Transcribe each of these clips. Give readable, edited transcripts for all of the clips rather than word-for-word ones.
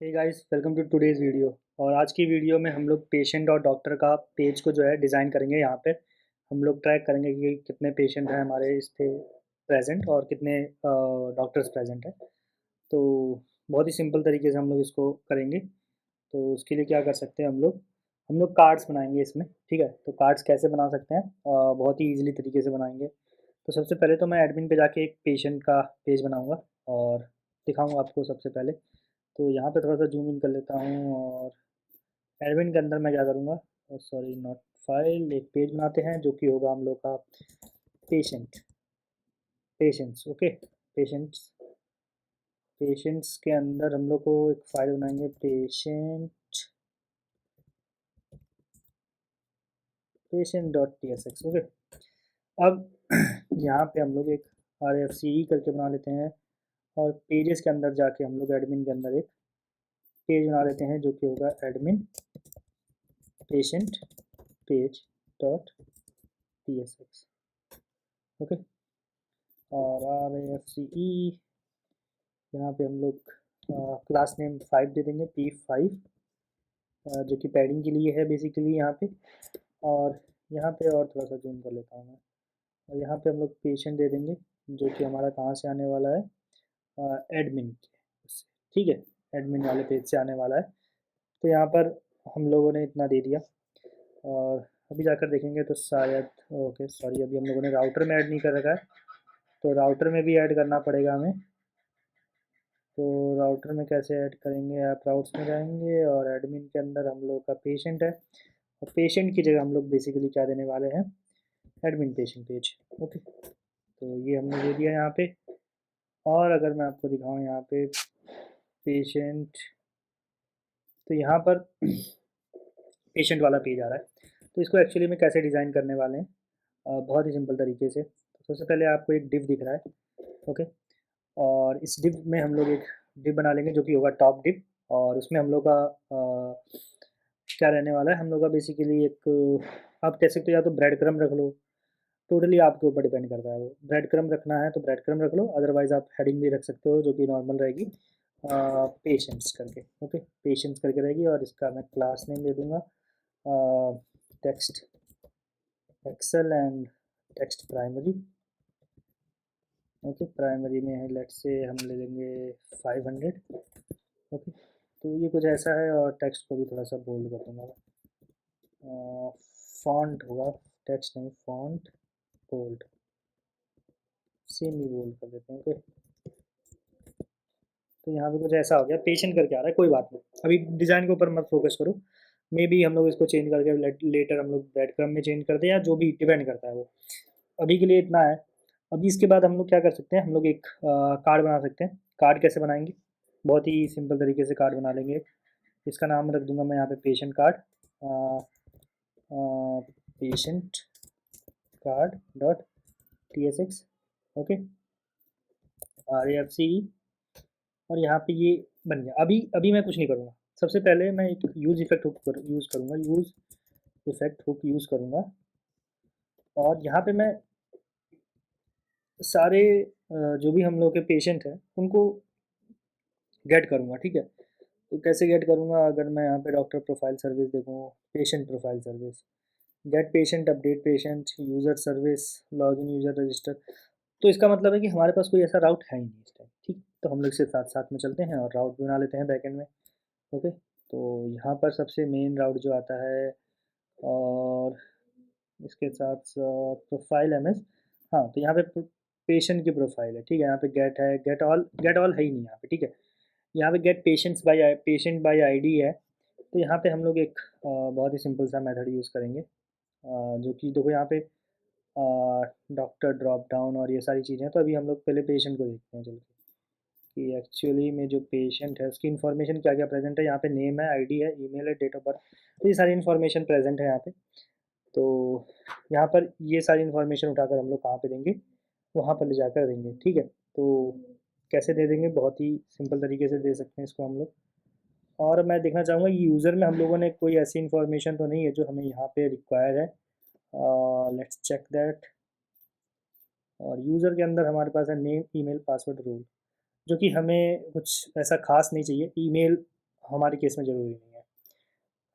Hey guys, welcome to today's video. और आज की वीडियो में हम लोग पेशेंट और डॉक्टर का पेज को जो है डिज़ाइन करेंगे। यहाँ पे हम लोग ट्रैक करेंगे कि कितने पेशेंट हैं हमारे इस पे प्रेजेंट और कितने डॉक्टर्स प्रेजेंट हैं। तो बहुत ही सिंपल तरीके से हम लोग इसको करेंगे। तो उसके लिए क्या कर सकते हैं हम लोग कार्ड्स बनाएंगे इसमें। ठीक है, तो कार्ड्स कैसे बना सकते हैं? बहुत ही ईजिली तरीके से बनाएंगे। तो सबसे पहले तो मैं एडमिन पे जाके एक पेशेंट का पेज बनाऊंगा और दिखाऊंगा आपको सबसे पहले। तो यहाँ पे थोड़ा सा जूम इन कर लेता हूँ और एडमिन के अंदर मैं क्या करूँगा, सॉरी नॉट फाइल, एक पेज बनाते हैं जो कि होगा हम लोग का patient patients. Okay, patients patients के अंदर हम लोग को एक फाइल बनाएंगे, patient dot T S X. Okay, अब यहाँ पे हम लोग एक आर एफ सी ई करके बना लेते हैं और पेजेस के अंदर जाके हम लोग एडमिन के अंदर एक पेज बना लेते हैं जो कि होगा admin patient page dot T S X. Okay, और आर एफ सी ई यहाँ पे हम लोग क्लास नेम 5 दे देंगे, P5, जो कि पैडिंग के लिए है बेसिकली यहाँ पे। और यहाँ पे और थोड़ा सा जूम कर लेता हूँ मैं, और यहाँ पे हम लोग पेशेंट दे देंगे जो कि हमारा कहाँ से आने वाला है, एडमिन के उससे। ठीक है, एडमिन वाले पेज से आने वाला है। तो यहाँ पर हम लोगों ने इतना दे दिया और अभी जाकर देखेंगे तो शायद, ओके सॉरी, अभी हम लोगों ने राउटर में ऐड नहीं कर रखा है, तो राउटर में भी ऐड करना पड़ेगा हमें। तो राउटर में कैसे ऐड करेंगे, आप राउट्स में जाएंगे और एडमिन के अंदर हम लोग का पेशेंट है, और पेशेंट की जगह हम लोग बेसिकली क्या देने वाले हैं, एडमिन पेशेंट पेज। ओके, तो ये हमने दे दिया यहाँ पे। और अगर मैं आपको दिखाऊँ यहाँ पे पेशेंट, तो यहाँ पर पेशेंट वाला पेज आ रहा है। तो इसको एक्चुअली में कैसे डिज़ाइन करने वाले हैं, बहुत ही सिंपल तरीके से। तो सबसे पहले आपको एक डिव दिख रहा है। ओके, और इस डिव में हम लोग एक डिव बना लेंगे जो कि होगा टॉप डिव। और उसमें हम लोग का क्या रहने वाला है, हम लोग का बेसिकली एक, आप कह सकते हो या तो ब्रेड क्रम रख लो, टोटली आपके ऊपर डिपेंड करता है। वो ब्रेड क्रम रखना है तो ब्रेड क्रम रख लो, अदरवाइज आप हेडिंग भी रख सकते हो जो कि नॉर्मल रहेगी, पेशेंट्स करके। ओके, पेशेंट्स करके रहेगी और इसका मैं क्लास नेम दे दूँगा text XL and text primary. Okay, primary में है, लेट्स से हम ले लेंगे 500। ओके, तो ये कुछ ऐसा है और टेक्स्ट को भी थोड़ा सा बोल्ड कर दूंगा मैं। फॉन्ट होगा, टेक्स्ट नहीं, फॉन्ट बोल्ड, सेम ही बोल्ड कर देते हैं। ओके, तो यहाँ पे कुछ ऐसा हो गया, पेशेंट करके आ रहा है, कोई बात नहीं, अभी डिज़ाइन के ऊपर मत फोकस करो। मे बी हम लोग इसको चेंज करके लेटर हम लोग ब्रेड क्रम में चेंज कर दे, या जो भी डिपेंड करता है वो। अभी के लिए इतना है। अभी इसके बाद हम लोग क्या कर सकते हैं, हम लोग एक कार्ड बना सकते हैं। कार्ड कैसे बनाएंगे, बहुत ही सिंपल तरीके से कार्ड बना लेंगे। इसका नाम रख दूंगा मैं यहाँ पे patient card, patient card dot T S X. Okay, R A F C E, और यहाँ पे ये बन गया। अभी अभी मैं कुछ नहीं करूँगा, सबसे पहले मैं एक यूज़ इफेक्ट हुक यूज़ करूँगा, यूज़ इफेक्ट हुक यूज़ करूँगा। और यहाँ पे मैं सारे जो भी हम लोग के पेशेंट हैं उनको गेट करूँगा। ठीक है, तो कैसे गेट करूँगा, अगर मैं यहाँ पे डॉक्टर प्रोफाइल सर्विस देखूँ, patient profile service, get patient, update patient, user service, login user register. तो इसका मतलब है कि हमारे पास कोई ऐसा राउट है ही नहीं इस टाइम। ठीक, तो हम लोग से साथ साथ में चलते हैं और राउट बना लेते हैं बैकएंड में। ओके, तो यहाँ पर सबसे मेन राउट जो आता है, और इसके साथ साथ प्रोफाइल एम एस। हाँ, तो यहाँ पे पेशेंट की प्रोफाइल है। ठीक है, यहाँ पे गेट है, गेट ऑल है ही नहीं यहाँ पे। ठीक है, यहाँ पे गेट पेशेंट बाय आईडी है। तो यहाँ पे हम लोग एक बहुत ही सिंपल सा मेथड यूज़ करेंगे, जो कि देखो यहाँ पे डॉक्टर ड्रॉप डाउन और ये सारी चीज़ें हैं। तो अभी हम लोग पहले पेशेंट को देखते हैं चल के, कि एक्चुअली में जो पेशेंट है उसकी इन्फॉर्मेशन क्या क्या प्रेजेंट है। यहाँ पे नेम है, आईडी है, ईमेल है, डेट ऑफ बर्थ, तो ये सारी इन्फॉर्मेशन प्रेजेंट है यहाँ पे। तो यहाँ पर ये सारी इन्फॉर्मेशन उठाकर हम लोग कहाँ पे देंगे, वहाँ पर ले जाकर देंगे। ठीक है, तो कैसे दे देंगे, बहुत ही सिंपल तरीके से दे सकते हैं इसको हम लोग। और मैं देखना चाहूँगा कि यूज़र में हम लोगों ने कोई ऐसी इन्फॉर्मेशन तो नहीं है जो हमें यहाँ पे रिक्वायर है। Let's check that. और यूज़र के अंदर हमारे पास है नेम, ईमेल, पासवर्ड, रोल, जो कि हमें कुछ ऐसा खास नहीं चाहिए। ईमेल हमारे केस में ज़रूरी नहीं है,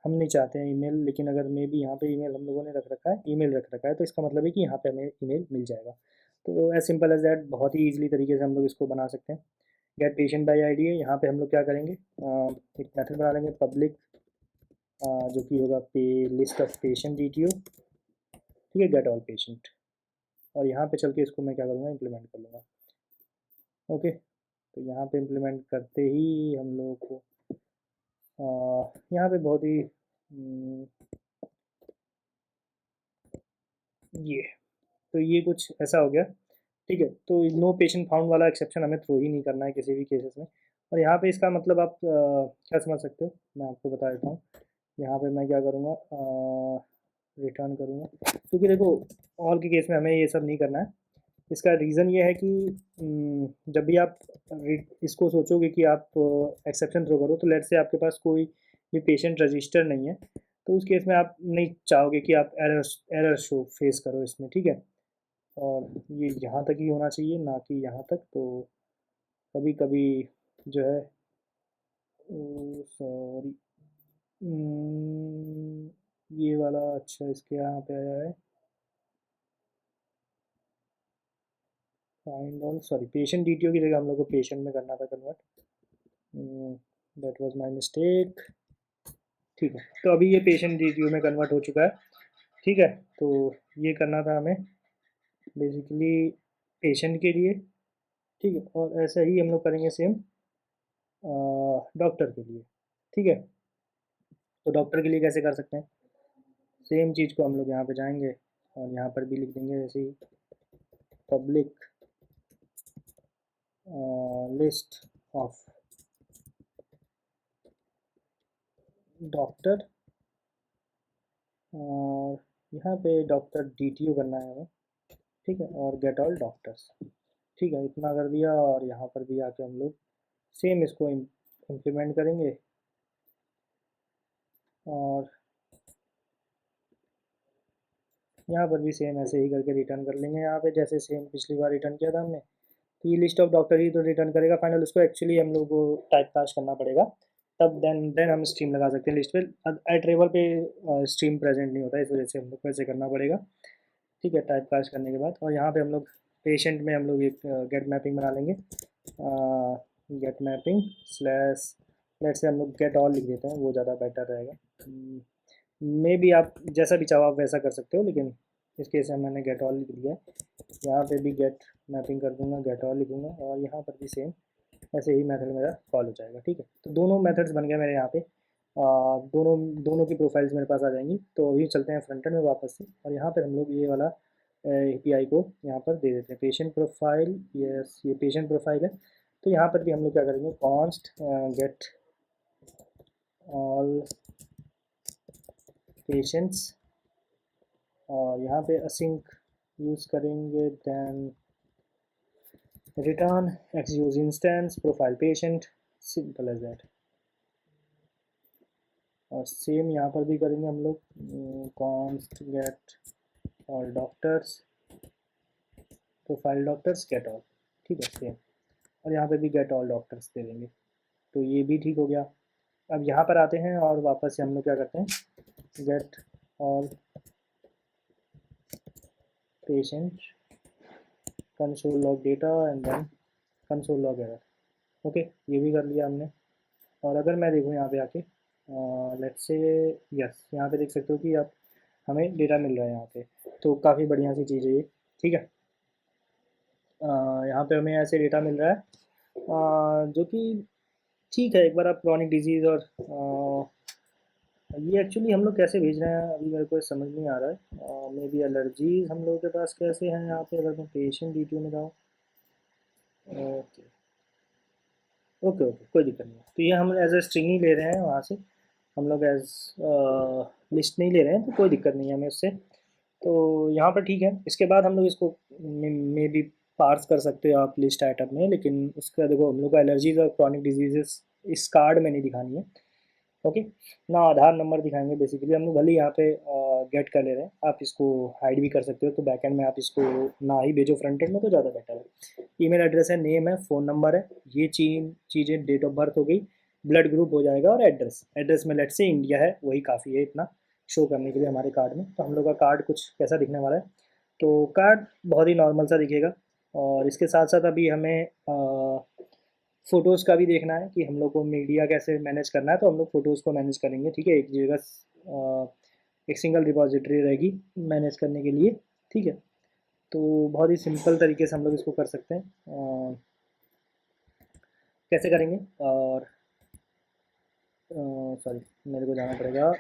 हम नहीं चाहते हैं ईमेल, लेकिन अगर मे बी यहाँ पे ईमेल हम लोगों ने रख रखा है, ईमेल रख रखा है, तो इसका मतलब है कि यहाँ पे हमें ईमेल मिल जाएगा। तो एज सिंपल एज दैट, बहुत ही ईजिली तरीके से हम लोग इसको बना सकते हैं। गेट पेशेंट बाई आईडी है, यहाँ पे हम लोग क्या करेंगे, एक मेथड बना लेंगे पब्लिक, जो कि होगा पे लिस्ट ऑफ पेशेंट डिटेल, ठीक है, गेट ऑल पेशेंट, और यहाँ पे चल के इसको मैं क्या करूँगा, इम्प्लीमेंट कर लूँगा। ओके, तो यहाँ पे इम्प्लीमेंट करते ही हम लोगों को यहाँ पे बहुत ही ये, तो ये कुछ ऐसा हो गया, ठीक है। तो नो पेशेंट फाउंड वाला एक्सेप्शन हमें थ्रो ही नहीं करना है किसी भी केसेस में। और यहाँ पे इसका मतलब आप क्या समझ सकते हो, मैं आपको बता देता हूँ। यहाँ पे मैं क्या करूँगा, रिटर्न करूँगा, क्योंकि देखो ऑल के केस में हमें ये सब नहीं करना है। इसका रीज़न ये है कि जब भी आप इसको सोचोगे कि आप एक्सेप्शन थ्रो करो, तो लेट से आपके पास कोई भी पेशेंट रजिस्टर नहीं है, तो उस केस में आप नहीं चाहोगे कि आप एरर शो फेस करो इसमें, ठीक है। और ये यहाँ तक ही होना चाहिए, ना कि यहाँ तक। तो कभी कभी जो है, सॉरी, ये वाला, अच्छा इसके यहाँ पे आया है find all, sorry, patient detail की जगह हम लोग को पेशेंट में करना था convert, that was my mistake. ठीक है, तो अभी ये पेशेंट डिटेल में कन्वर्ट हो चुका है, ठीक है। तो ये करना था हमें बेसिकली पेशेंट के लिए, ठीक है, और ऐसा ही हम लोग करेंगे सेम डॉक्टर के लिए, ठीक है। तो डॉक्टर के लिए कैसे कर सकते हैं, सेम चीज़ को हम लोग यहाँ पे जाएंगे और यहाँ पर भी लिख देंगे ऐसे ही, पब्लिक लिस्ट ऑफ डॉक्टर, और यहाँ पे डॉक्टर डीटीयू करना है हमें, ठीक है, और गेट ऑल डॉक्टर्स, ठीक है, इतना कर दिया। और यहाँ पर भी आके हम लोग सेम इसको इम्प्लीमेंट करेंगे, और यहाँ पर भी सेम ऐसे ही करके रिटर्न कर लेंगे, यहाँ पे जैसे सेम पिछली बार रिटर्न किया था हमने। तो ये लिस्ट ऑफ डॉक्टर ही तो रिटर्न करेगा फाइनल, उसको एक्चुअली हम लोग को टाइप कास्ट करना पड़ेगा, तब देन हम स्ट्रीम लगा सकते हैं लिस्ट पे। एट रेवल पे स्ट्रीम प्रेजेंट नहीं होता, इस वजह से हम लोग को ऐसे करना पड़ेगा, ठीक है, टाइप कास्ट करने के बाद। और यहाँ पे हम लोग पेशेंट में हम लोग एक गेट मैपिंग बना लेंगे, गेट मैपिंग स्लैश, लेट से हम लोग गेट ऑल लिख देते हैं, वो ज़्यादा बेटर रहेगा। मे बी आप जैसा भी चाहो आप वैसा कर सकते हो, लेकिन इस केस में मैंने गेट ऑल लिख दिया है। यहाँ पे भी गेट मैपिंग कर दूंगा, गेट ऑल लिखूंगा, और यहाँ पर भी सेम ऐसे ही मेथड मेरा कॉल हो जाएगा, ठीक है। तो दोनों मेथड्स बन गए मेरे यहाँ पे, दोनों दोनों की प्रोफाइल्स मेरे पास आ जाएंगी। तो अभी चलते हैं फ्रंट एंड में वापस से, और यहाँ पर हम लोग ये वाला एपीआई को यहाँ पर दे देते हैं, पेशेंट प्रोफाइल, यस ये पेशेंट प्रोफाइल है। तो यहाँ पर भी हम लोग क्या करेंगे, कॉन्स्ट गेट ऑल पेशेंट्स, और यहाँ पे असिंक यूज़ करेंगे, देन रिटर्न एक्सयूज instance profile patient, simple as that. और सेम यहाँ पर भी करेंगे हम लोग, const get all doctors profile doctors get all, ठीक है, सेम। और यहाँ पे भी गेट ऑल डॉक्टर्स दे देंगे, तो ये भी ठीक हो गया। अब यहाँ पर आते हैं और वापस से हम लोग क्या करते हैं, get all patient console log data and then console log error, okay, ये भी कर लिया हमने। और अगर मैं देखूँ यहाँ पे आके, लेट्स से, यस, यहाँ पे देख सकते हो कि आप हमें डेटा मिल रहा है यहाँ पे, तो काफ़ी बढ़िया सी चीज़ है ये, ठीक है। यहाँ पे हमें ऐसे डेटा मिल रहा है, जो कि ठीक है। एक बार आप क्रॉनिक डिजीज़ और ये एक्चुअली हम लोग कैसे भेज रहे हैं अभी मेरे को समझ नहीं आ रहा है, मे बी एलर्जीज हम लोगों के पास कैसे हैं यहाँ पे, अगर मैं पेशेंट डिटेल में जाऊँ, ओके ओके ओके, कोई दिक्कत नहीं है। तो ये हम एज ए स्ट्रिंग ही ले रहे हैं वहाँ से, हम लोग एज लिस्ट नहीं ले रहे हैं, तो कोई दिक्कत नहीं है हमें उससे। तो यहाँ पर ठीक है। इसके बाद हम लोग इसको मे बी पार्स कर सकते हो आप लिस्ट आइटम में, लेकिन उसका देखो हम लोग को एलर्जीज और क्रॉनिक डिजीजेस इस कार्ड में नहीं दिखानी है, ओके, ना आधार नंबर दिखाएंगे। बेसिकली हम लोग भले ही यहाँ पे गेट कर ले रहे हैं, आप इसको हाइड भी कर सकते हो, तो बैकएंड में आप इसको ना ही भेजो, फ्रंट एंड में तो ज़्यादा बेटर है। ईमेल एड्रेस है, नेम है, फ़ोन नंबर है, ये चीज़ें, डेट ऑफ बर्थ हो गई, ब्लड ग्रुप हो जाएगा, और एड्रेस, एड्रेस में लेट से इंडिया है, वही काफ़ी है इतना शो करने के लिए हमारे कार्ड में। तो हम लोग का कार्ड कुछ कैसा दिखने वाला है, तो कार्ड बहुत ही नॉर्मल सा दिखेगा। और इसके साथ साथ अभी हमें फ़ोटोज़ का भी देखना है कि हम लोग को मीडिया कैसे मैनेज करना है, तो हम लोग फ़ोटोज़ को मैनेज करेंगे, ठीक है। एक जगह एक सिंगल रिपॉजिटरी रहेगी मैनेज करने के लिए, ठीक है। तो बहुत ही सिंपल तरीके से हम लोग इसको कर सकते हैं। कैसे करेंगे, और सॉरी, मेरे को जाना पड़ेगा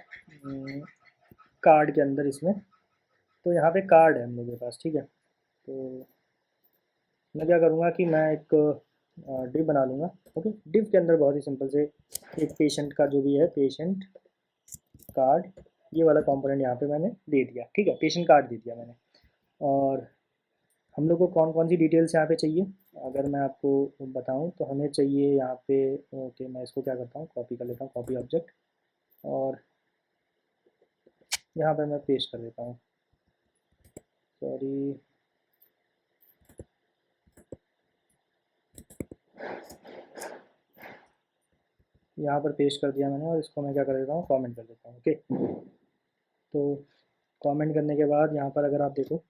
कार्ड के अंदर इसमें। तो यहाँ पे कार्ड है हम लोग के पास, ठीक है। तो मैं क्या करूँगा कि मैं एक डिव बना लूँगा, ओके। डिव के अंदर बहुत ही सिंपल से एक पेशेंट का जो भी है, पेशेंट कार्ड, ये वाला कंपोनेंट यहाँ पे मैंने दे दिया, ठीक है। पेशेंट कार्ड दे दिया मैंने। और हम लोग को कौन कौन सी डिटेल्स यहाँ पे चाहिए, अगर मैं आपको बताऊँ तो हमें चाहिए यहाँ पे, ओके मैं इसको क्या करता हूँ, कॉपी कर लेता हूँ, कॉपी ऑब्जेक्ट, और यहाँ पे मैं पेस्ट कर देता हूँ, सॉरी। यहाँ पर पेस्ट कर दिया मैंने, और इसको मैं क्या कर देता हूँ, कमेंट कर देता हूँ, ओके। तो कमेंट करने के बाद यहाँ पर अगर आप देखो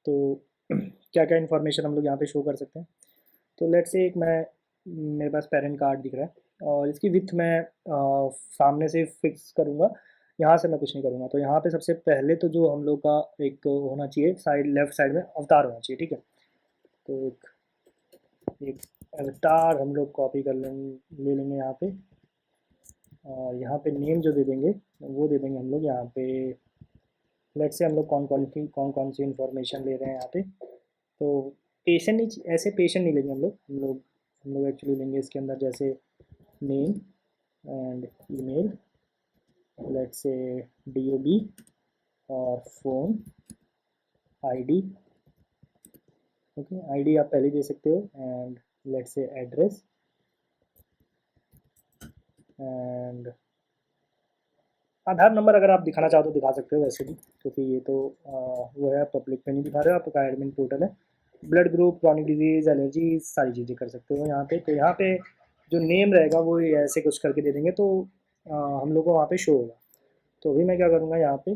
तो क्या क्या इन्फॉर्मेशन हम लोग यहाँ पे शो कर सकते हैं। तो लेट से एक मैं, मेरे पास पेरेंट कार्ड दिख रहा है, और इसकी विथ मैं सामने से फिक्स करूँगा, यहाँ से मैं कुछ नहीं करूँगा। तो यहाँ पे सबसे पहले तो जो हम लोग का एक होना चाहिए, साइड लेफ्ट साइड में अवतार होना चाहिए, ठीक है। तो एक अवतार हम लोग कॉपी कर लेंगे, ले लेंगे यहाँ पे। और यहाँ पे नेम जो दे देंगे वो दे देंगे हम लोग यहाँ पे, लेट से हम लोग कौन कौन सी इन्फॉर्मेशन ले रहे हैं यहाँ पे। तो पेशेंट नहीं, ऐसे पेशेंट नहीं लेंगे हम लोग एक्चुअली लेंगे इसके अंदर जैसे नेम एंड ईमेल, लेट से DOB, और फ़ोन, ID, ओके। ID आप पहले दे सकते हो, एंड लेट से एड्रेस, एंड आधार नंबर अगर आप दिखाना चाहो तो दिखा सकते हो वैसे भी, क्योंकि ये तो वो है, पब्लिक पे नहीं दिखा रहे हो, आपका एडमिन पोर्टल है। Blood group, chronic disease, allergy, सारी चीज़ें कर सकते हो यहाँ पे। तो यहाँ पे जो नेम रहेगा वो ऐसे कुछ करके दे देंगे, तो हम लोग को वहाँ पे शो होगा। तो अभी मैं क्या करूँगा यहाँ पे,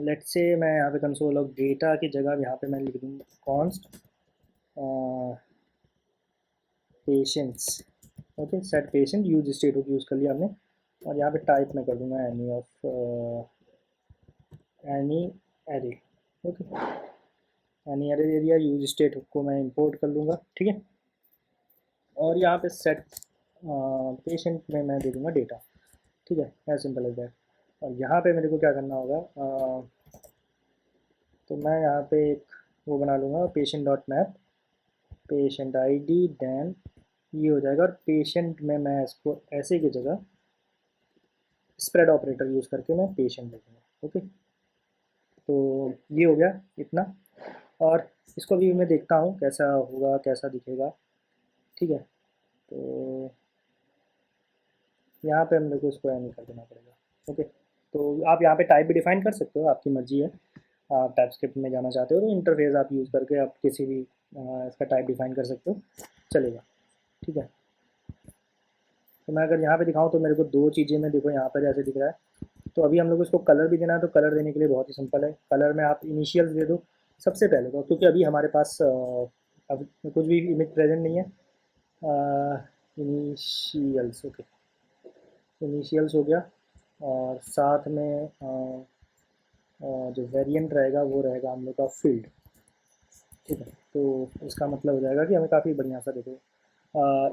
लेट से मैं यहाँ पे कंसोल ऑफ डेटा की जगह यहाँ पे मैं लिख दूँगा const patients, okay. Set patient use state use कर लिया हमने, और यहाँ पे टाइप में कर दूँगा any of any array, okay. Any array area use state को मैं इंपोर्ट कर लूँगा, ठीक है। और यहाँ पे सेट पेशेंट में मैं दे दूँगा डेटा, ठीक है, एज सिंपल एज दैट। और यहाँ पे मेरे को क्या करना होगा, तो मैं यहाँ पे एक वो बना लूँगा, patient dot map, patient ID, then ये हो जाएगा। और पेशेंट में मैं इसको ऐसे की जगह स्प्रेड ऑपरेटर यूज़ करके मैं पेशेंट लिखूँगा, ओके। तो ये हो गया इतना, और इसको भी मैं देखता हूँ कैसा होगा, कैसा दिखेगा, ठीक है। तो यहाँ पे हम लोग को इसको नहीं कर देना पड़ेगा, ओके। तो आप यहाँ पे टाइप भी डिफाइन कर सकते हो, आपकी मर्जी है। आप टाइप स्क्रिप्ट में जाना चाहते हो तो इंटरफेस आप यूज़ करके आप किसी भी इसका टाइप डिफाइन कर सकते हो, चलेगा, ठीक है। तो मैं अगर यहाँ पे दिखाऊँ तो मेरे को दो चीज़ें में, देखो यहाँ पर जैसे दिख रहा है। तो अभी हम लोग को इसको कलर भी देना है, तो कलर देने के लिए बहुत ही सिंपल है। कलर में आप इनिशियल्स दे दो सबसे पहले तो, क्योंकि अभी हमारे पास अब कुछ भी इमेज प्रेजेंट नहीं है। इनिशियल्स, ओके, इनिशियल्स हो गया। और साथ में जो वेरिएंट रहेगा वो रहेगा हम लोग का फील्ड, ठीक है। तो इसका मतलब हो जाएगा कि हमें काफ़ी बढ़िया सा, देखो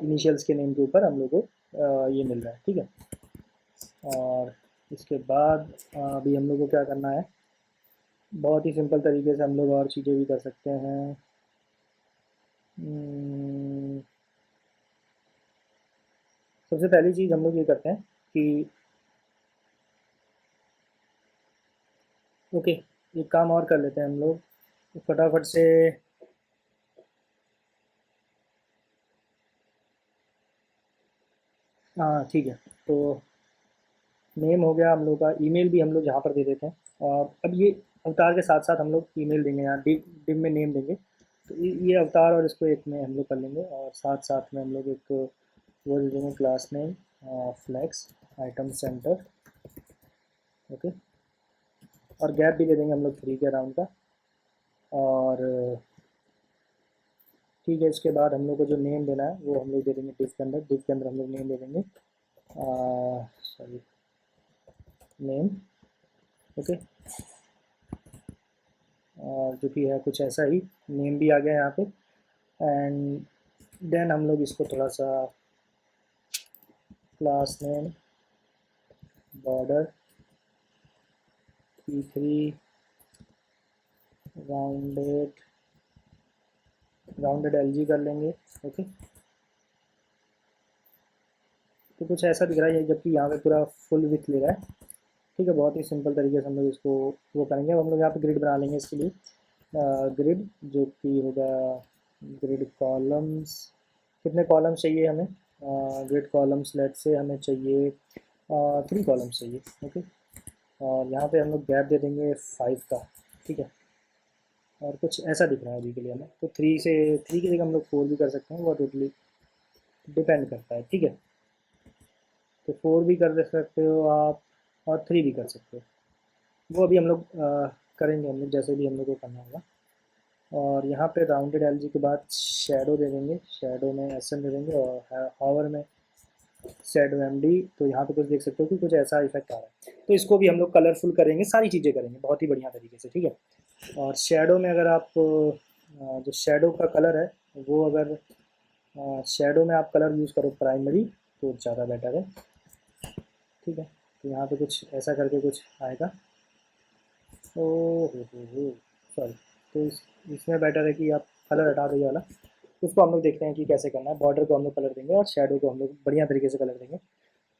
इनिशियल्स के नेम के ऊपर हम लोग को ये मिल रहा है, ठीक है। और इसके बाद अभी हम लोग को क्या करना है, बहुत ही सिंपल तरीके से हम लोग और चीज़ें भी कर सकते हैं। सबसे पहली चीज़ हम लोग ये करते हैं कि ओके, एक काम और कर लेते हैं हम लोग, तो फटाफट से हाँ ठीक है। तो नेम हो गया हम लोग का, ईमेल भी हम लोग यहाँ पर दे देते हैं। और अब ये अवतार के साथ साथ हम लोग ईमेल देंगे, यहाँ डिव में नेम देंगे। तो ये अवतार और इसको एक में हम लोग कर लेंगे, और साथ साथ में हम लोग एक वो दे देंगे class name flex item center. Okay, और गैप भी दे देंगे हम लोग 3 के अराउंड का। और ठीक है, इसके बाद हम लोग को जो नेम देना है वो हम लोग दे देंगे डिव के अंदर। डिव के अंदर हम लोग नेम दे देंगे सॉरी नेम। ओके, और जो कि है कुछ ऐसा ही, नेम भी आ गया यहाँ पे। एंड देन हम लोग इसको थोड़ा सा class name border P3 rounded LG कर लेंगे। ओके, तो कुछ ऐसा दिख रहा है, जबकि यहाँ पे पूरा फुल विथ ले रहा है। ठीक है, बहुत ही सिंपल तरीके से हम लोग इसको वो करेंगे। अब हम लोग यहाँ पे ग्रिड बना लेंगे इसके लिए। ग्रिड जो कि होगा ग्रिड कॉलम्स। कितने कॉलम्स चाहिए हमें? ग्रिड कॉलम्स लेट से हमें चाहिए 3 कॉलम्स चाहिए। ओके, और यहाँ पे हम लोग गैप दे देंगे 5 का। ठीक है, और कुछ ऐसा दिख रहा है अभी के लिए हमें, तो 3 की जगह हम लोग 4 भी कर सकते हैं, वो टोटली डिपेंड करता है। ठीक है, तो 4 भी कर सकते हो आप, और 3 भी कर सकते हो। वो अभी हम लोग करेंगे, हम लोग जैसे भी हम लोग को करना होगा। और यहाँ पे राउंडेड LG के बाद शेडो दे देंगे, शेडो में SM दे देंगे, और हावर में शेडो MD। तो यहाँ पे कुछ देख सकते हो कि कुछ ऐसा इफेक्ट आ रहा है, तो इसको भी हम लोग कलरफुल करेंगे, सारी चीज़ें करेंगे बहुत ही बढ़िया तरीके से। ठीक है, और शेडो में अगर आप जो शेडो का कलर है वो अगर शेडो में आप कलर यूज़ करो प्राइमरी तो ज़्यादा बेटर है। ठीक है, तो यहाँ पे कुछ ऐसा करके कुछ आएगा। ओ हो सॉरी, तो इसमें बेटर है कि आप कलर हटा दो ये वाला। उसको हम लोग देखते हैं कि कैसे करना है। बॉर्डर को हम लोग कलर देंगे और शेडो को हम लोग बढ़िया तरीके से कलर देंगे,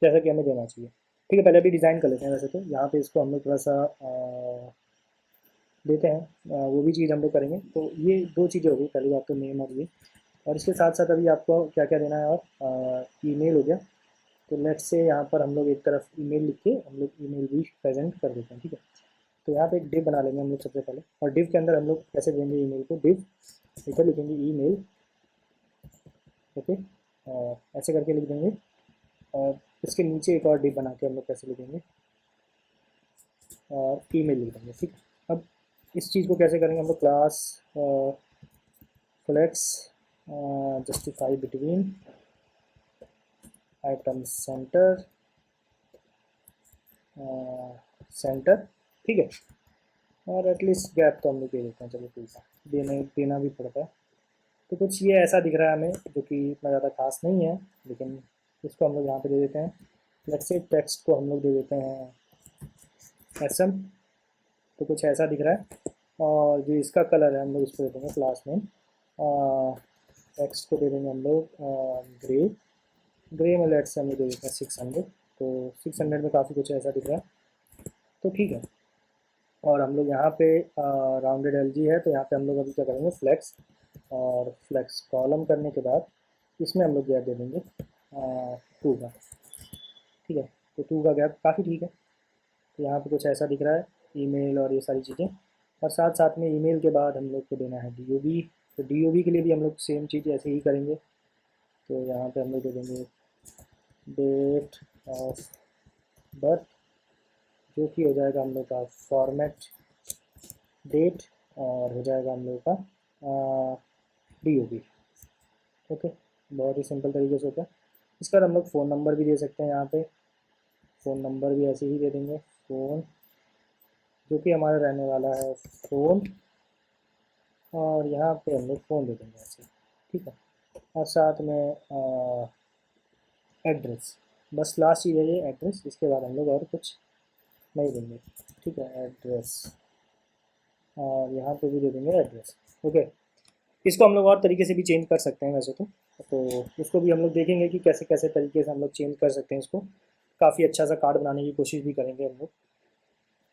जैसा कि हमें देना चाहिए। ठीक है, पहले अभी डिज़ाइन कर लेते हैं। वैसे तो यहाँ पे इसको हम लोग थोड़ा सा देते हैं, वो भी चीज़ हम लोग करेंगे। तो ये 2 चीज़ें हो गई, पहली बात तो नेम और ये। और इसके साथ साथ अभी आपको क्या क्या देना है, और ईमेल हो गया। तो लेट्स से यहाँ पर हम लोग एक तरफ ईमेल लिख के हम लोग ईमेल भी प्रेजेंट कर देते हैं। ठीक है, तो यहाँ पे एक डिव बना लेंगे हम लोग सबसे पहले, और डिव के अंदर हम लोग कैसे देंगे ईमेल को, डिव इधर लिखेंगे ईमेल। ओके, ऐसे करके लिख देंगे। और इसके नीचे एक और डिव बना के हम लोग कैसे लिखेंगे, और ईमेल लिख देंगे। ठीक है, अब इस चीज़ को कैसे करेंगे हम लोग, class flex justify between item center center. ठीक है, और एटलीस्ट गैप तो हम लोग दे देते हैं, चलो ठीक है, देना भी पड़ता है। तो कुछ ये ऐसा दिख रहा है हमें, जो कि इतना ज़्यादा खास नहीं है, लेकिन इसको हम लोग यहाँ पे दे देते हैं। लेट्स से टेक्स्ट को हम लोग दे देते हैं SM। तो कुछ ऐसा दिख रहा है, और जो इसका कलर है हम लोग इसको दे देंगे क्लास नेम। टेक्स्ट को दे देंगे हम लोग ग्रे। ग्रे में लेट्स से हम लोग दे देते हैं 600। तो 600 में काफ़ी कुछ ऐसा दिख रहा है, तो ठीक है। और हम लोग यहाँ पे राउंडेड LG है, तो यहाँ पे हम लोग अभी क्या करेंगे, फ्लेक्स, और फ्लेक्स कॉलम करने के बाद इसमें हम लोग गैप दे देंगे 2 का। ठीक है, तो 2 का गैप काफ़ी ठीक है। तो यहाँ पे कुछ ऐसा दिख रहा है, ईमेल और ये सारी चीज़ें। और साथ साथ में ईमेल के बाद हम लोग को देना है DOB। तो DOB के लिए भी हम लोग सेम चीज़ ऐसे ही करेंगे। तो यहाँ पे हम लोग दे देंगे डेट ऑफ बर्थ, जो कि हो जाएगा हम लोग का फॉर्मेट डेट, और हो जाएगा हम लोग का DOB। ओके, बहुत ही सिंपल तरीके से होता है। इसका हम लोग फ़ोन नंबर भी दे सकते हैं। यहाँ पे फ़ोन नंबर भी ऐसे ही दे देंगे, फ़ोन, जो कि हमारा रहने वाला है फ़ोन, और यहाँ पे हम लोग फ़ोन दे देंगे ऐसे। ठीक है, और साथ में एड्रेस, बस लास्ट चीज़ है ये एड्रेस। इसके बाद हम लोग और कुछ नहीं देंगे। ठीक है, एड्रेस, और यहाँ पे भी दे देंगे एड्रेस। ओके, इसको हम लोग और तरीके से भी चेंज कर सकते हैं वैसे तो उसको भी हम लोग देखेंगे कि कैसे कैसे तरीके से हम लोग चेंज कर सकते हैं इसको। काफ़ी अच्छा सा कार्ड बनाने की कोशिश भी करेंगे हम लोग।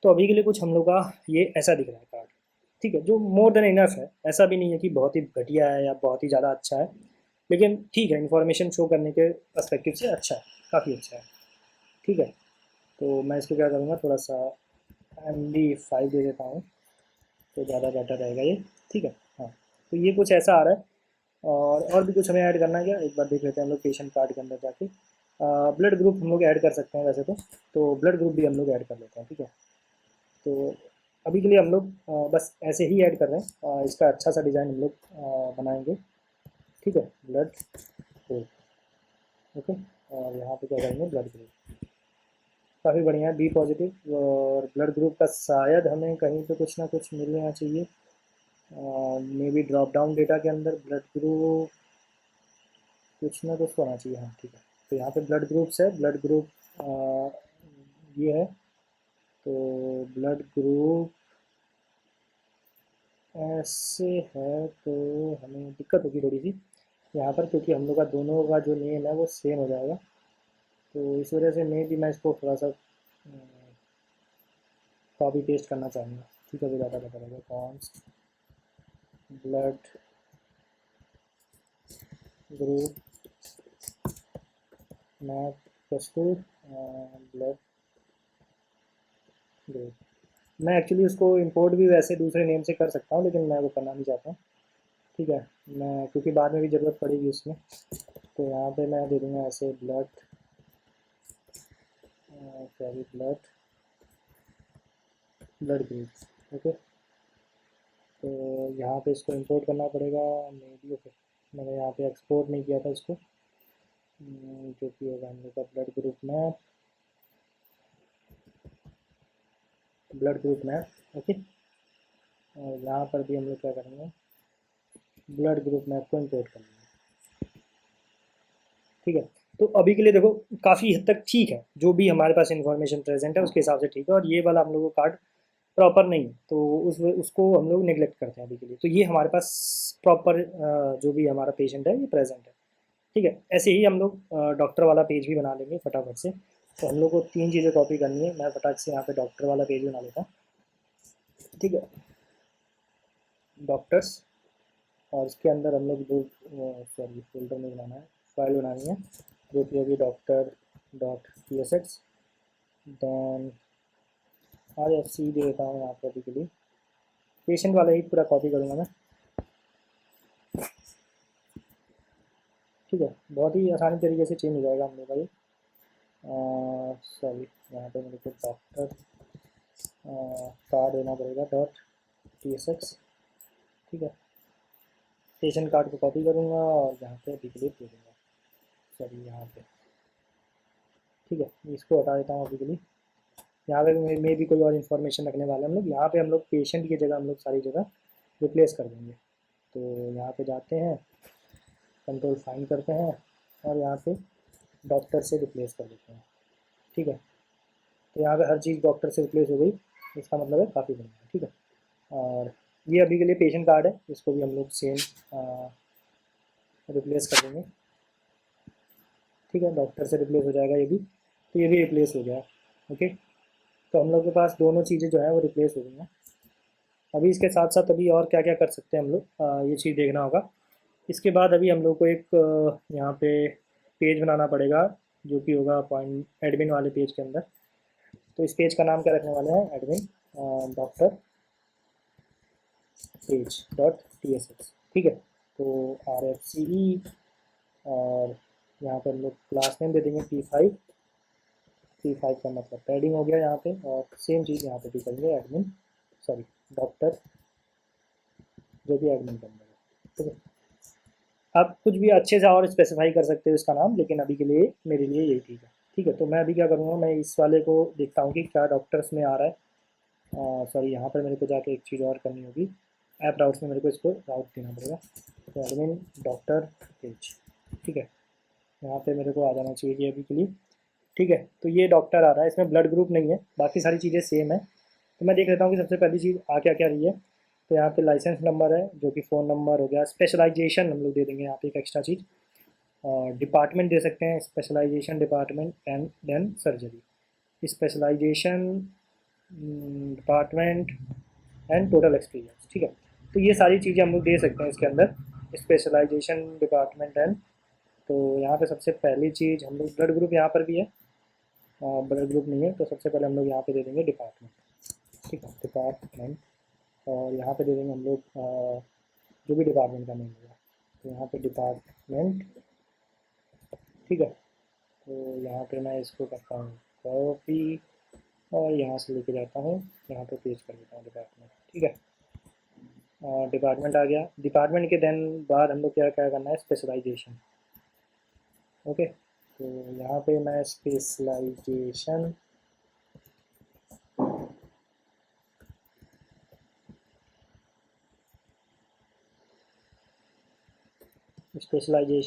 तो अभी के लिए कुछ हम लोग का ये ऐसा दिख रहा है कार्ड। ठीक है, जो मोर देन इनफ है, ऐसा भी नहीं है कि बहुत ही घटिया है या बहुत ही ज़्यादा अच्छा है, लेकिन ठीक है, इन्फॉर्मेशन शो करने के पर्सपेक्टिव से अच्छा है, काफ़ी अच्छा है। ठीक है, तो मैं इसको क्या करूँगा, थोड़ा सा MD5 दे देता हूँ, तो ज़्यादा बेटर रहेगा ये। ठीक है, हाँ, तो ये कुछ ऐसा आ रहा है। और भी कुछ हमें ऐड करना है क्या, एक बार देख लेते हैं हम लोग पेशेंट कार्ड के अंदर जाके। ब्लड ग्रुप हम लोग ऐड कर सकते हैं वैसे तो ब्लड ग्रुप भी हम लोग ऐड कर लेते हैं, ठीक है। तो अभी के लिए हम लोग बस ऐसे ही ऐड कर रहे हैं। इसका अच्छा सा डिज़ाइन हम लोग बनाएंगे, ठीक है। Blood group, okay. और यहाँ पे क्या करेंगे, ब्लड ग्रुप काफ़ी बढ़िया है, बी पॉजिटिव। और ब्लड ग्रुप का शायद हमें कहीं पे कुछ ना कुछ मिलना चाहिए, may be drop down data के अंदर ब्लड ग्रुप कुछ ना कुछ होना चाहिए। हाँ ठीक है, तो यहाँ पे ब्लड ग्रुप्स है, ब्लड ग्रुप ये है। तो ब्लड ग्रुप ऐसे है तो हमें दिक्कत होगी थोड़ी सी यहाँ पर, क्योंकि हम लोग का दोनों का जो नेम है वो सेम हो जाएगा। तो इस वजह से मे भी मैं इसको थोड़ा सा कॉपी पेस्ट करना चाहूँगा, ठीक है। तो ज़्यादा बेटर रहेगा, कॉन्स ब्लड ग्रुप मैप प्रस्तुत ब्लड ग्रुप। मैं एक्चुअली उसको इंपोर्ट भी वैसे दूसरे नेम से कर सकता हूँ, लेकिन मैं वो करना नहीं चाहता हूँ, ठीक है। मैं क्योंकि बाद में भी ज़रूरत पड़ेगी उसमें, तो यहाँ पे मैं दे दूँगा ऐसे blood sorry blood blood group, okay. तो यहाँ पे इसको इंपोर्ट करना पड़ेगा मे बी, ओके। मैंने यहाँ पे एक्सपोर्ट नहीं किया था इसको, जो कि होगा हम लोग का ब्लड ग्रुप मैप, ओके। और यहाँ पर भी हम लोग क्या करेंगे, ब्लड ग्रुप मैप को इंपोर्ट करेंगे, ठीक है। तो अभी के लिए देखो काफ़ी हद तक ठीक है, जो भी हमारे पास इन्फॉर्मेशन प्रेजेंट है उसके हिसाब से ठीक है। और ये वाला हम लोग को कार्ड प्रॉपर नहीं है, तो उसको हम लोग नेग्लेक्ट करते हैं अभी के लिए। तो ये हमारे पास प्रॉपर जो भी हमारा पेशेंट है ये प्रेजेंट है, ठीक है। ऐसे ही हम लोग डॉक्टर वाला पेज भी बना लेंगे फटाफट से। तो हम लोग को 3 चीज़ें कॉपी करनी है, मैं फटाक से यहाँ पे डॉक्टर वाला पेज बना लेता हूँ, ठीक है। डॉक्टर्स, और इसके अंदर हम लोग दो सॉरी फोल्डर में बनाना है, फाइल बनानी है, जो कि अभी doctor dot P S X then R F C दे देता हूँ यहाँ पर अभी के लिए। पेशेंट वाला ही पूरा कॉपी करूँगा मैं, ठीक है। बहुत ही आसानी तरीके से चेंज हो जाएगा हम लोग का ये। सॉरी यहाँ पे मेरे को डॉक्टर कार्ड देना पड़ेगा डॉट टी एस एक्स, ठीक है। पेशेंट कार्ड को कॉपी करूँगा और यहाँ पे अभी के लिए दे दूँगा, सॉरी यहाँ पे, ठीक है। इसको हटा देता हूँ अभी के लिए। यहाँ पे में भी कोई और इन्फॉर्मेशन रखने वाले हम लोग, यहाँ पे हम लोग पेशेंट की जगह हम लोग सारी जगह रिप्लेस कर देंगे। तो यहाँ पे जाते हैं, कंट्रोल फाइन करते हैं और यहाँ पे डॉक्टर से रिप्लेस कर देते हैं, ठीक है। तो यहाँ पे हर चीज़ डॉक्टर से रिप्लेस हो गई, इसका मतलब है काफ़ी बढ़िया, ठीक है। और ये अभी के लिए पेशेंट कार्ड है, इसको भी हम लोग सेम रिप्लेस कर देंगे, ठीक है। डॉक्टर से रिप्लेस हो जाएगा ये भी, तो ये भी रिप्लेस हो गया, ओके। तो हम लोग के पास दोनों चीज़ें जो है वो रिप्लेस हो गई हैं। अभी इसके साथ साथ अभी और क्या क्या कर सकते हैं हम लोग, ये चीज़ देखना होगा। इसके बाद अभी हम लोग को एक यहाँ पे पेज बनाना पड़ेगा, जो कि होगा पॉइंट एडमिन वाले पेज के अंदर। तो इस पेज का नाम क्या रखने वाले हैं, admin doctor page dot T S x, ठीक है। तो आर एफ सी ई, और यहाँ पर हम लोग क्लास नेम दे देंगे P5 का मतलब पैडिंग हो गया यहाँ पे। और सेम चीज़ यहाँ पे भी करेंगे, एडमिन सॉरी डॉक्टर जो भी एडमिन के अंदर है, ठीक है। आप कुछ भी अच्छे से और स्पेसिफाई कर सकते हो इसका नाम, लेकिन अभी के लिए मेरे लिए यही ठीक है, ठीक है। तो मैं अभी क्या करूँगा, मैं इस वाले को देखता हूँ कि क्या डॉक्टर्स में आ रहा है। सॉरी यहाँ पर मेरे को जाके एक चीज़ और करनी होगी, ऐप राउट्स में मेरे को इसको राउट देना पड़ेगा। तो एडमिन डॉक्टर पेज, ठीक है। यहाँ पे मेरे को आ जाना चाहिए कि अभी के लिए, ठीक है। तो ये डॉक्टर आ रहा है, इसमें ब्लड ग्रुप नहीं है, बाकी सारी चीज़ें सेम है। तो मैं देख लेता हूँ कि सबसे पहली चीज़ आ क्या क्या रही है। तो यहाँ पे लाइसेंस नंबर है, जो कि फ़ोन नंबर हो गया। स्पेशलाइजेशन हम लोग दे देंगे यहाँ पे एक एक्स्ट्रा चीज़, और डिपार्टमेंट दे सकते हैं, specialization department and then surgery, specialization department and total experience, ठीक है। तो ये सारी चीज़ें हम लोग दे सकते हैं इसके अंदर, स्पेशलाइजेशन डिपार्टमेंट एंड। तो यहाँ पे सबसे पहली चीज़ हम लोग ब्लड ग्रुप यहाँ पर भी है, ब्लड ग्रुप नहीं है, तो सबसे पहले हम लोग यहाँ पे दे देंगे डिपार्टमेंट, ठीक है, डिपार्टमेंट। और यहाँ पे दे देंगे हम लोग जो भी डिपार्टमेंट का नेम होगा। तो यहाँ पे डिपार्टमेंट, ठीक है। तो यहाँ पे मैं इसको करता हूँ कॉपी और यहाँ से लेके जाता हूँ, यहाँ पे पेस्ट कर देता हूँ डिपार्टमेंट, ठीक है। डिपार्टमेंट आ गया। डिपार्टमेंट के देन बाद हम लोग क्या क्या करना है, स्पेशलाइजेशन। ओके, तो यहाँ पे मैं स्पेशलाइजेशन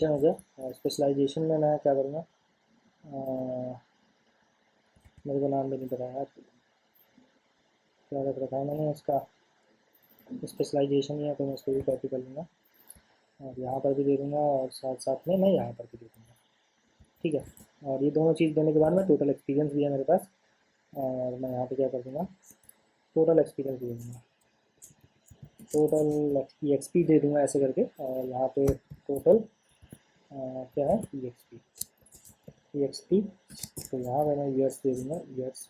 हो गया। स्पेशलाइजेशन में मैं क्या करूँगा, मेरे को नाम भी नहीं पता यार, क्या रख रखा है मैंने इसका, स्पेशलाइजेशन, या तो मैं इसको भी कॉपी कर लूँगा और यहाँ पर भी दे दूँगा और साथ साथ में मैं यहाँ पर भी दे दूँगा, ठीक है। और ये दोनों चीज़ देने के बाद में टोटल एक्सपीरियंस भी है मेरे पास, और मैं यहाँ पे क्या कर दूँगा, टोटल एक्सपीरियंस दे दूँगा, टोटल EXP दे दूँगा ऐसे करके। और यहाँ पे टोटल क्या है, EXP, तो यहाँ पे मैं ईयर्स दे दूँगा, ईयर्स,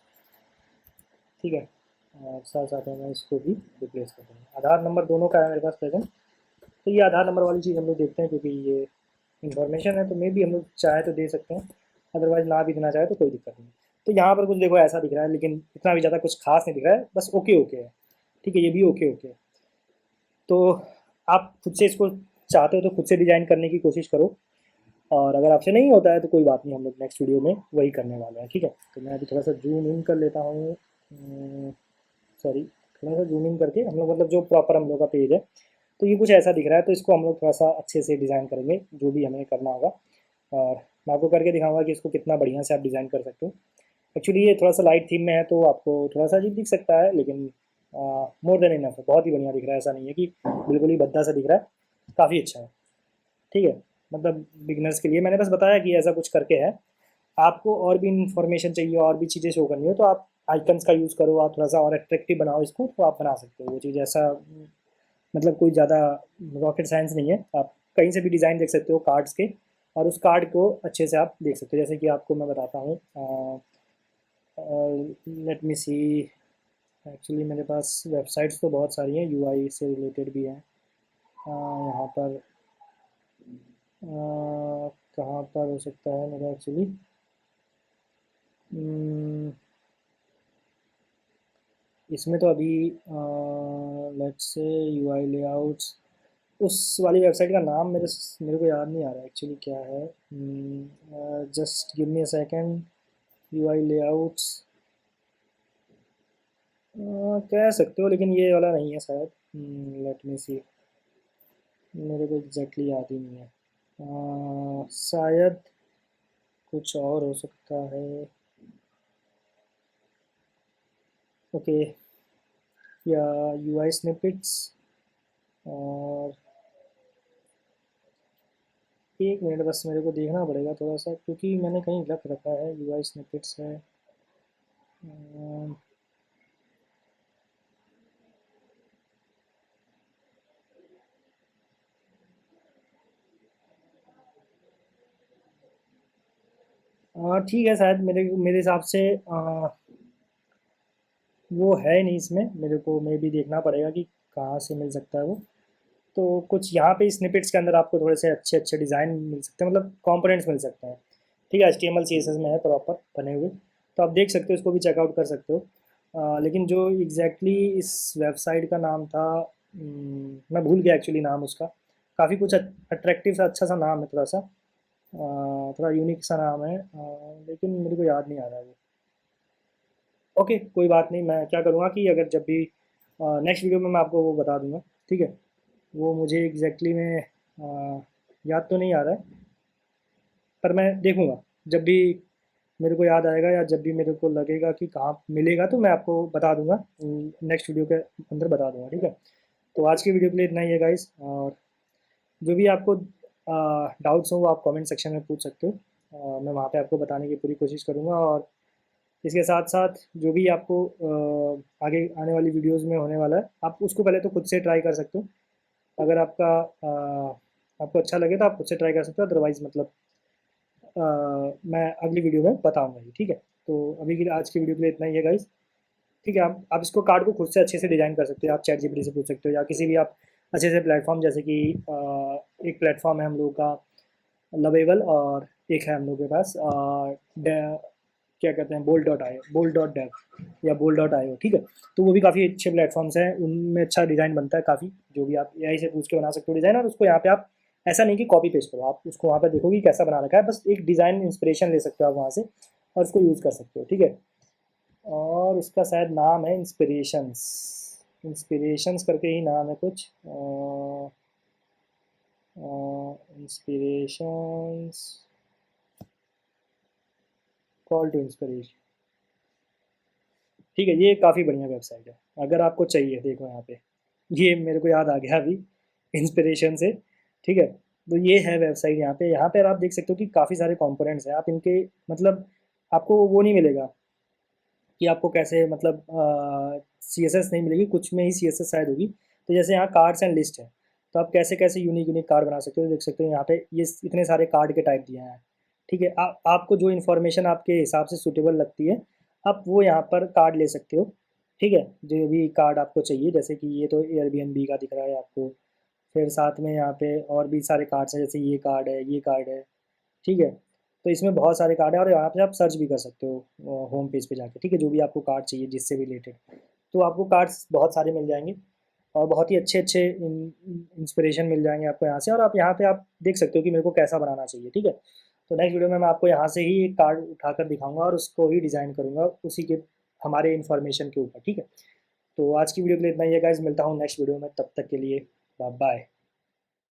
ठीक है। और साथ साथ में मैं इसको भी रिप्लेस कर दूँगा। आधार नंबर दोनों का है मेरे पास प्रेजेंट, तो ये आधार नंबर वाली चीज़ हम लोग देखते हैं, क्योंकि ये इन्फॉर्मेशन है तो मे भी हम लोग चाहे तो दे सकते हैं, अदरवाइज़ ना भी देना चाहे तो कोई दिक्कत नहीं। तो यहाँ पर कुछ देखो ऐसा दिख रहा है, लेकिन इतना भी ज़्यादा कुछ खास नहीं दिख रहा है, बस ओके ओके है, ठीक है, ये भी ओके ओके है। तो आप खुद से इसको चाहते हो तो खुद से डिज़ाइन करने की कोशिश करो, और अगर आपसे नहीं होता है तो कोई बात नहीं, हम लोग नेक्स्ट वीडियो में वही करने वाले हैं, ठीक है। तो मैं अभी थोड़ा सा जूम इन कर लेता हूँ, सॉरी, थोड़ा सा जूम इन करके हम लोग, मतलब जो प्रॉपर हम लोग का पेज है, तो ये कुछ ऐसा दिख रहा है, तो इसको हम लोग थोड़ा सा अच्छे से डिज़ाइन करेंगे, जो भी हमें करना होगा, और मैं आपको करके दिखाऊंगा कि इसको कितना बढ़िया से आप डिज़ाइन कर सकते हो। एक्चुअली ये थोड़ा सा लाइट थीम में है तो आपको थोड़ा सा अजीब दिख सकता है, लेकिन मोर देन इनफ है, बहुत ही बढ़िया दिख रहा है, ऐसा नहीं है कि बिल्कुल ही भद्दा सा दिख रहा है, काफ़ी अच्छा है, ठीक है। मतलब बिगनर्स के लिए मैंने बस बताया कि ऐसा कुछ करके है। आपको और भी इंफॉर्मेशन चाहिए, और भी चीज़ें शो करनी हो, तो आप आइकन्स का यूज़ करो, आप थोड़ा सा और अट्रैक्टिव बनाओ इसको, तो आप बना सकते हो वो चीज़, ऐसा मतलब कोई ज़्यादा रॉकेट साइंस नहीं है। आप कहीं से भी डिज़ाइन देख सकते हो कार्ड्स के, और उस कार्ड को अच्छे से आप देख सकते हो। जैसे कि आपको मैं बताता हूँ, लेट मी सी, एक्चुअली मेरे पास वेबसाइट्स तो बहुत सारी हैं, यूआई से रिलेटेड भी हैं। यहाँ पर कहाँ पर हो सकता है मेरा, एक्चुअली इसमें तो अभी लेट्स से यूआई लेआउट्स, उस वाली वेबसाइट का नाम मेरे को याद नहीं आ रहा एक्चुअली क्या है। Just give me a second. UI layouts कह सकते हो, लेकिन ये वाला नहीं है शायद। लेट मी सी, मेरे को एग्जैक्टली याद ही नहीं है। शायद कुछ और हो सकता है। ओके, या यूआई स्निपेट्स, और एक मिनट बस मेरे को देखना पड़ेगा थोड़ा सा, क्योंकि मैंने कहीं रख रखा है, यूआई स्निपेट्स है। ठीक है, शायद मेरे मेरे हिसाब से वो है नहीं इसमें, मेरे को मे भी देखना पड़ेगा कि कहाँ से मिल सकता है वो। तो कुछ यहाँ पे स्निपेट्स के अंदर आपको थोड़े से अच्छे अच्छे डिज़ाइन मिल सकते हैं, मतलब कंपोनेंट्स मिल सकते हैं, ठीक है। HTML CSS में है प्रॉपर बने हुए, तो आप देख सकते हो, इसको भी चेकआउट कर सकते हो। लेकिन जो एग्जैक्टली इस वेबसाइट का नाम था, मैं भूल गया एक्चुअली नाम उसका। काफ़ी कुछ अट्रैक्टिव सा अच्छा सा नाम है, थोड़ा सा थोड़ा यूनिक सा नाम है, लेकिन मेरे को याद नहीं आ रहा है वो। ओके, कोई बात नहीं, मैं क्या करूँगा कि अगर जब भी नेक्स्ट वीडियो में मैं आपको वो बता दूंगा, ठीक है। वो मुझे एग्जैक्टली में याद तो नहीं आ रहा है, पर मैं देखूंगा, जब भी मेरे को याद आएगा या जब भी मेरे को लगेगा कि कहाँ मिलेगा तो मैं आपको बता दूंगा, नेक्स्ट वीडियो के अंदर बता दूंगा, ठीक है। तो आज की वीडियो के लिए इतना ही है गाइस, और जो भी आपको डाउट्स हो वो आप कमेंट सेक्शन में पूछ सकते हो, मैं वहाँ पे आपको बताने की पूरी कोशिश करूँगा। और इसके साथ साथ जो भी आपको आगे आने वाली वीडियोस में होने वाला है, आप उसको पहले तो खुद से ट्राई कर सकते हो। अगर आपको अच्छा लगे तो आप खुद से ट्राई कर सकते हो, अदरवाइज़ मतलब मैं अगली वीडियो में बताऊंगा ही, ठीक है। तो अभी के लिए आज की वीडियो के लिए इतना ही है गाइस, ठीक है। आप इसको कार्ड को खुद से अच्छे से डिज़ाइन कर सकते हो, आप चैट जीपीटी से पूछ सकते हो, या किसी भी आप अच्छे से प्लेटफॉर्म, जैसे कि एक प्लेटफॉर्म है हम लोगों का लवेबल, और एक है हम लोग के पास क्या कहते हैं, बोल्ट.io या बोल्ट.io, ठीक है। तो वो भी काफ़ी अच्छे प्लेटफॉर्म्स हैं, उनमें अच्छा डिज़ाइन बनता है काफ़ी, जो भी आप एआई से पूछ के बना सकते हो डिज़ाइन। और उसको यहाँ पे आप ऐसा नहीं कि कॉपी पेस्ट करो, आप उसको वहाँ पे देखोगे कि कैसा बना रखा है, बस एक डिज़ाइन इंस्पिरेशन ले सकते हो आप वहाँ से और उसको यूज़ कर सकते हो, ठीक है। और उसका शायद नाम है इंस्पिरेशंस, इंस्पिरेशंस करके ही नाम है कुछ, इंस्पिरेशंस, कॉल टू इंस्पिरेशन, ठीक है। ये काफ़ी बढ़िया वेबसाइट है, अगर आपको चाहिए, देखो यहाँ पे, ये मेरे को याद आ गया अभी इंस्पिरेशन से, ठीक है। तो ये है वेबसाइट, यहाँ पे आप देख सकते हो कि काफ़ी सारे कंपोनेंट्स हैं, आप इनके मतलब आपको वो नहीं मिलेगा कि आपको कैसे मतलब सी एस एस नहीं मिलेगी, कुछ में ही सी एस एस शायद होगी। तो जैसे यहाँ कार्ड्स एंड लिस्ट है, तो आप कैसे कैसे यूनिक यूनिक कार्ड बना सकते हो, देख सकते हो यहाँ पे ये इतने सारे कार्ड के टाइप दिए हैं, ठीक है। आपको जो इन्फॉर्मेशन आपके हिसाब से सूटेबल लगती है, आप वो यहाँ पर कार्ड ले सकते हो, ठीक है। जो भी कार्ड आपको चाहिए, जैसे कि ये तो एयरबीएनबी का दिख रहा है आपको, फिर साथ में यहाँ पे और भी सारे कार्ड्स हैं, जैसे ये कार्ड है, ये कार्ड है, ठीक है। तो इसमें बहुत सारे कार्ड है, और यहाँ पे आप सर्च भी कर सकते हो होम पेज पे जाके, ठीक है, जो भी आपको कार्ड चाहिए जिससे भी रिलेटेड, तो आपको कार्ड्स बहुत सारे मिल जाएंगे, और बहुत ही अच्छे अच्छे इंस्पिरेशन मिल जाएंगे आपको यहाँ से। और आप यहाँ पे आप देख सकते हो कि मेरे को कैसा बनाना चाहिए, ठीक है। तो नेक्स्ट वीडियो में मैं आपको यहाँ से ही एक कार्ड उठाकर दिखाऊंगा और उसको ही डिज़ाइन करूँगा उसी के हमारे इन्फॉर्मेशन के ऊपर, ठीक है। तो आज की वीडियो के लिए इतना ही है गाइस, मिलता हूँ नेक्स्ट वीडियो में, तब तक के लिए बाय बाय।